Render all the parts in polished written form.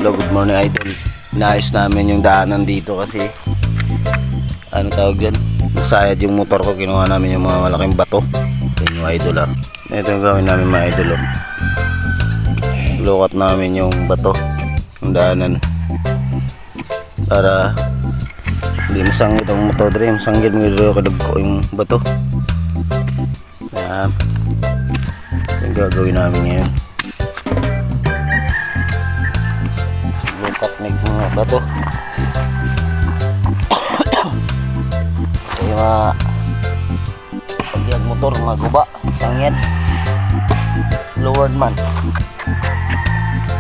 Hello, good morning idol. Inaayos namin yung daanan dito kasi ano tawag dyan, nasayad yung motor ko. Kinuha namin yung mga malaking bato. Yan yung idol Ito yung gawin namin mga idol Lukat namin yung bato, yung daanan, para hindi masangit ang motor dre. Masangit mo yung bato. Yan yung gagawin namin ngayon. Lukat mga bato. Yung pagyan motor maguba, sangit. Lowered man,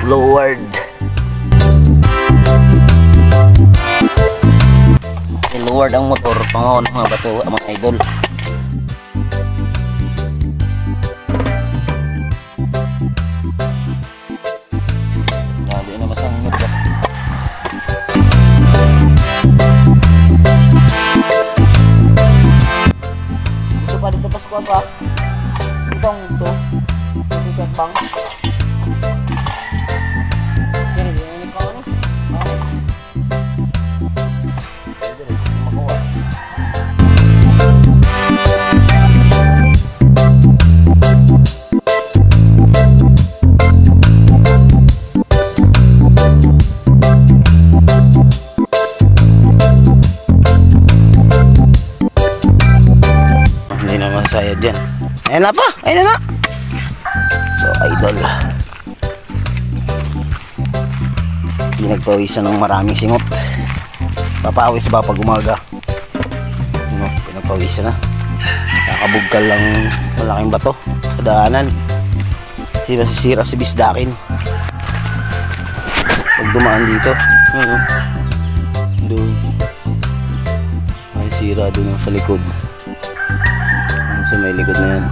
lowered. Lowered ang motor, pangon mga bato mga idol. Grabe na masangit ka. Dito pa squad pa. Itong ito. Dito bang. Jadi ini kau ni. Hindi naman sayad yan. Ayan na pa, ayan na. So idol, pinagpawisan ng maraming singot. Papawis ba pag umaga? Pinagpawisan na. Nakabugkal lang malaking bato sa daanan. Sira si bisdakin pag dumaan dito. Doon may sira doon sa likod. Sa may likod na yan.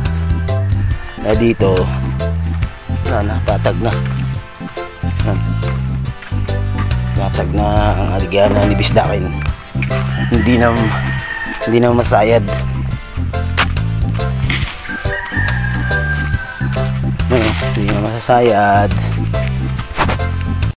Na dito patag na. Patag na ang arigana ni bisdakin. Hindi na masayad. Hindi na masasayad.